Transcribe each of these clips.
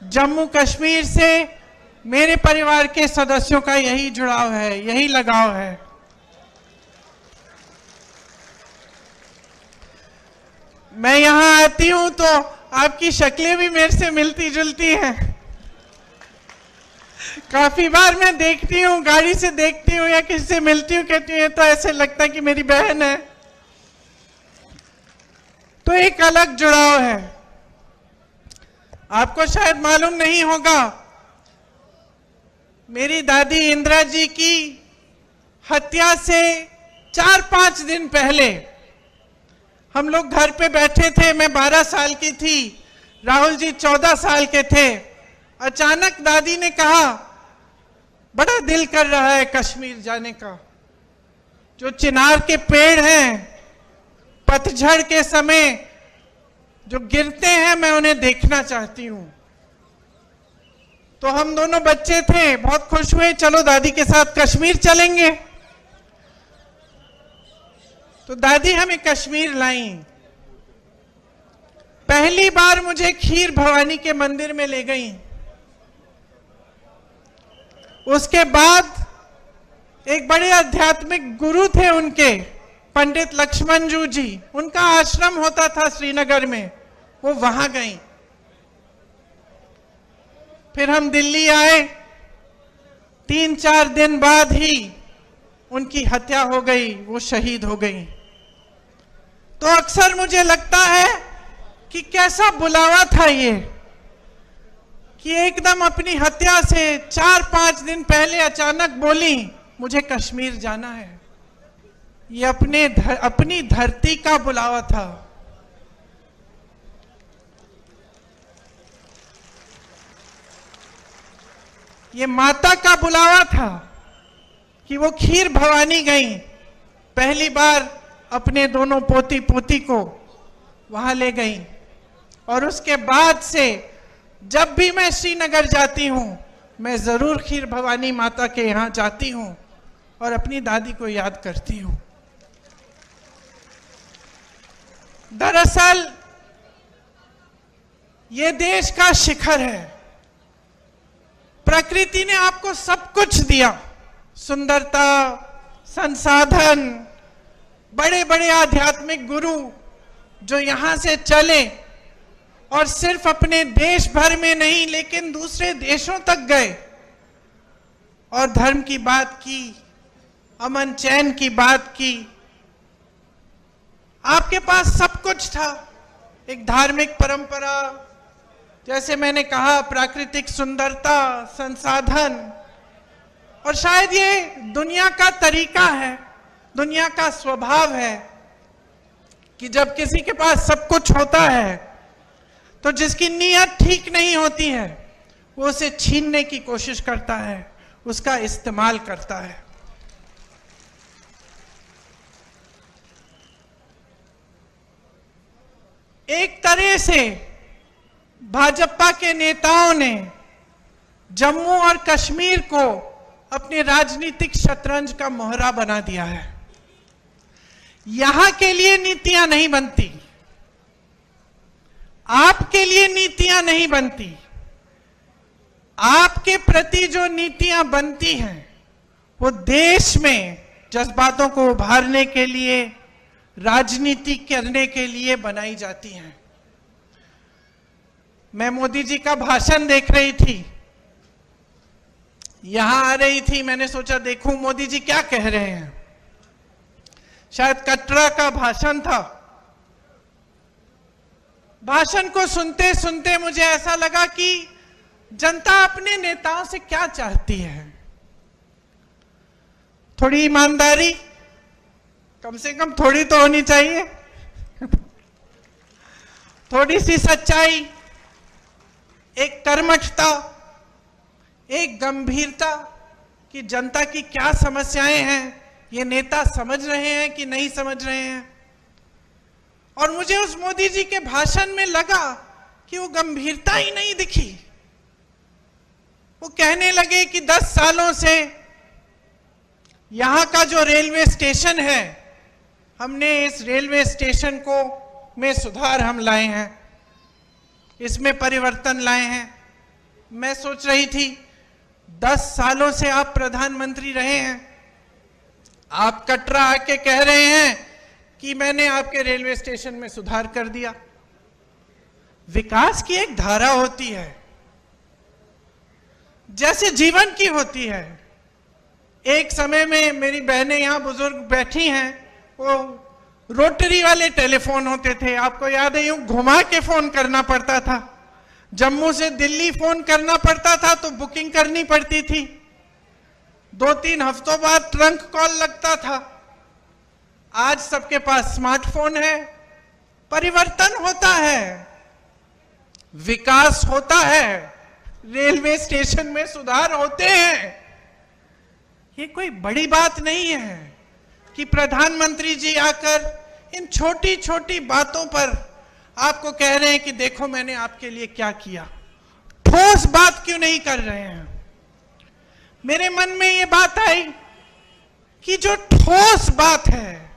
जम्मू कश्मीर से मेरे परिवार के सदस्यों का यही जुड़ाव है, यही लगाव है। मैं यहाँ आती हूँ तो आपकी शक्लें भी मेरे से मिलती जुलती हैं। काफी बार मैं देखती हूँ, गाड़ी से देखती हूँ या किसी से मिलती हूँ, कहती हूँ तो ऐसे लगता है कि मेरी बहन है। तो एक अलग जुड़ाव है। आपको शायद मालूम नहीं होगा, मेरी दादी इंदिरा जी की हत्या से 4-5 दिन पहले हम लोग घर पे बैठे थे। मैं 12 साल की थी, राहुल जी 14 साल के थे। अचानक दादी ने कहा, बड़ा दिल कर रहा है कश्मीर जाने का। जो चिनार के पेड़ हैं, पतझड़ के समय जो गिरते हैं, मैं उन्हें देखना चाहती हूं। तो हम दोनों बच्चे थे, बहुत खुश हुए, चलो दादी के साथ कश्मीर चलेंगे। तो दादी हमें कश्मीर लाई। पहली बार मुझे खीर भवानी के मंदिर में ले गई। उसके बाद एक बड़े आध्यात्मिक गुरु थे उनके, पंडित लक्ष्मण जी, उनका आश्रम होता था श्रीनगर में, वो वहां गई। फिर हम दिल्ली आए। 3-4 दिन बाद ही उनकी हत्या हो गई, वो शहीद हो गई। तो अक्सर मुझे लगता है कि कैसा बुलावा था ये, कि एकदम अपनी हत्या से 4-5 दिन पहले अचानक बोली, मुझे कश्मीर जाना है। ये अपनी धरती का बुलावा था। ये माता का बुलावा था कि वो खीर भवानी गई। पहली बार अपने दोनों पोती पोती को वहां ले गई। और उसके बाद से जब भी मैं श्रीनगर जाती हूं, मैं जरूर खीर भवानी माता के यहां जाती हूं और अपनी दादी को याद करती हूं। दरअसल ये देश का शिखर है। प्रकृति ने आपको सब कुछ दिया, सुंदरता, संसाधन, बड़े बड़े आध्यात्मिक गुरु जो यहां से चले और सिर्फ अपने देश भर में नहीं लेकिन दूसरे देशों तक गए और धर्म की बात की, अमन चैन की बात की। आपके पास सब कुछ था, एक धार्मिक परंपरा, जैसे मैंने कहा, प्राकृतिक सुंदरता, संसाधन। और शायद ये दुनिया का तरीका है, दुनिया का स्वभाव है कि जब किसी के पास सब कुछ होता है तो जिसकी नीयत ठीक नहीं होती है वो उसे छीनने की कोशिश करता है, उसका इस्तेमाल करता है। एक तरह से भाजपा के नेताओं ने जम्मू और कश्मीर को अपने राजनीतिक शतरंज का मोहरा बना दिया है। यहां के लिए नीतियां नहीं बनती, आपके लिए नीतियां नहीं बनती। आपके प्रति जो नीतियां बनती हैं वो देश में जज्बातों को उभारने के लिए, राजनीति करने के लिए बनाई जाती हैं। मैं मोदी जी का भाषण देख रही थी, यहां आ रही थी, मैंने सोचा देखूं मोदी जी क्या कह रहे हैं। शायद कटरा का भाषण था। भाषण को सुनते सुनते मुझे ऐसा लगा कि जनता अपने नेताओं से क्या चाहती है। थोड़ी ईमानदारी, कम से कम थोड़ी तो होनी चाहिए, थोड़ी सी सच्चाई, एक कर्मठता, एक गंभीरता कि जनता की क्या समस्याएं हैं, ये नेता समझ रहे हैं कि नहीं समझ रहे हैं। और मुझे उस मोदी जी के भाषण में लगा कि वो गंभीरता ही नहीं दिखी। वो कहने लगे कि 10 सालों से यहां का जो रेलवे स्टेशन है, हमने इस रेलवे स्टेशन को में सुधार हम लाए हैं, इसमें परिवर्तन लाए हैं। मैं सोच रही थी 10 सालों से आप प्रधानमंत्री रहे हैं, आप कटरा आके कह रहे हैं कि मैंने आपके रेलवे स्टेशन में सुधार कर दिया। विकास की एक धारा होती है, जैसे जीवन की होती है। एक समय में मेरी बहनें यहां बुजुर्ग बैठी हैं, वो रोटरी वाले टेलीफोन होते थे, आपको याद है, यूं घुमा के फोन करना पड़ता था। जम्मू से दिल्ली फोन करना पड़ता था तो बुकिंग करनी पड़ती थी, 2-3 हफ्तों बाद ट्रंक कॉल लगता था। आज सबके पास स्मार्टफोन है। परिवर्तन होता है, विकास होता है, रेलवे स्टेशन में सुधार होते हैं। ये कोई बड़ी बात नहीं है कि प्रधानमंत्री जी आकर इन छोटी छोटी बातों पर आपको कह रहे हैं कि देखो मैंने आपके लिए क्या किया। ठोस बात क्यों नहीं कर रहे हैं? मेरे मन में ये बात आई कि जो ठोस बात है,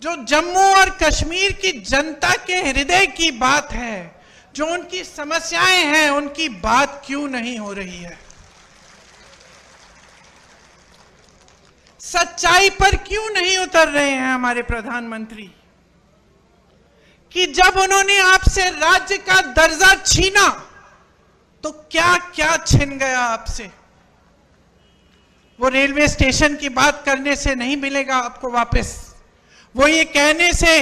जो जम्मू और कश्मीर की जनता के हृदय की बात है, जो उनकी समस्याएं हैं, उनकी बात क्यों नहीं हो रही है? सच्चाई पर क्यों नहीं उतर रहे हैं हमारे प्रधानमंत्री? कि जब उन्होंने आपसे राज्य का दर्जा छीना तो क्या क्या छिन गया आपसे? वो रेलवे स्टेशन की बात करने से नहीं मिलेगा आपको वापस। वो ये कहने से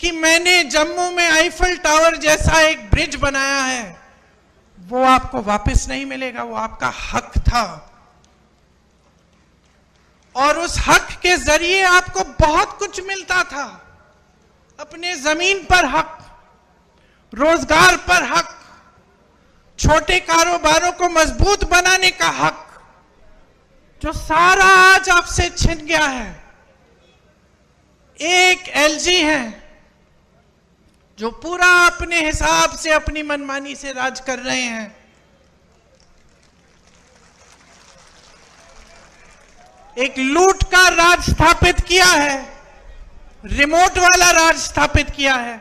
कि मैंने जम्मू में आईफल टावर जैसा एक ब्रिज बनाया है, वो आपको वापस नहीं मिलेगा। वो आपका हक था और उस हक के जरिए आपको बहुत कुछ मिलता था। अपने जमीन पर हक, रोजगार पर हक, छोटे कारोबारों को मजबूत बनाने का हक, जो सारा आज आपसे छिन गया है। एक एलजी है जो पूरा अपने हिसाब से, अपनी मनमानी से राज कर रहे हैं। एक लूट का राज स्थापित किया है, रिमोट वाला राज स्थापित किया है।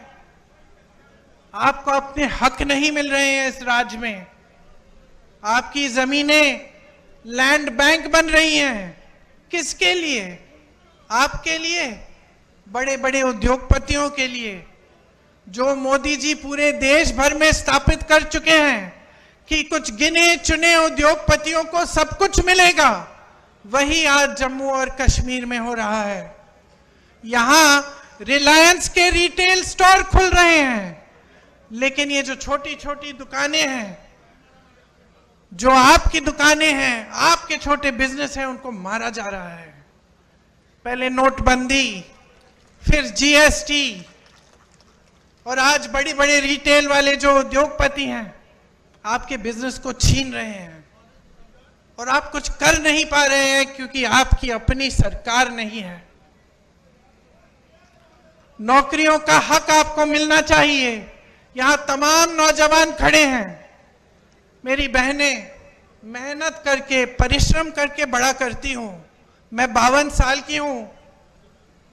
आपको अपने हक नहीं मिल रहे हैं इस राज्य में। आपकी जमीनें लैंड बैंक बन रही हैं। किसके लिए? आपके लिए, बड़े बड़े उद्योगपतियों के लिए, जो मोदी जी पूरे देश भर में स्थापित कर चुके हैं कि कुछ गिने चुने उद्योगपतियों को सब कुछ मिलेगा। वही आज जम्मू और कश्मीर में हो रहा है। यहां रिलायंस के रिटेल स्टोर खुल रहे हैं, लेकिन ये जो छोटी छोटी दुकानें हैं, जो आपकी दुकानें हैं, आपके छोटे बिजनेस हैं, उनको मारा जा रहा है। पहले नोटबंदी, फिर जीएसटी, और आज बड़ी बड़े रिटेल वाले जो उद्योगपति हैं आपके बिजनेस को छीन रहे हैं। और आप कुछ कर नहीं पा रहे हैं क्योंकि आपकी अपनी सरकार नहीं है। नौकरियों का हक आपको मिलना चाहिए। यहां तमाम नौजवान खड़े हैं। मेरी बहनें मेहनत करके, परिश्रम करके बड़ा करती हूं। मैं 52 साल की हूं,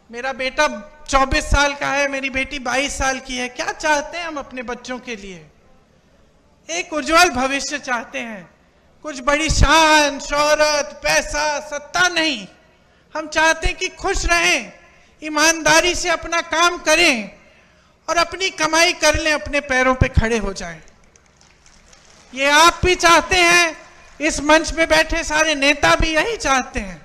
मेरा बेटा 24 साल का है, मेरी बेटी 22 साल की है। क्या चाहते हैं हम अपने बच्चों के लिए? एक उज्जवल भविष्य चाहते हैं। कुछ बड़ी शान, शोहरत, पैसा, सत्ता नहीं। हम चाहते हैं कि खुश रहें, ईमानदारी से अपना काम करें और अपनी कमाई कर लें, अपने पैरों पे खड़े हो जाएं। ये आप भी चाहते हैं, इस मंच पे बैठे सारे नेता भी यही चाहते हैं।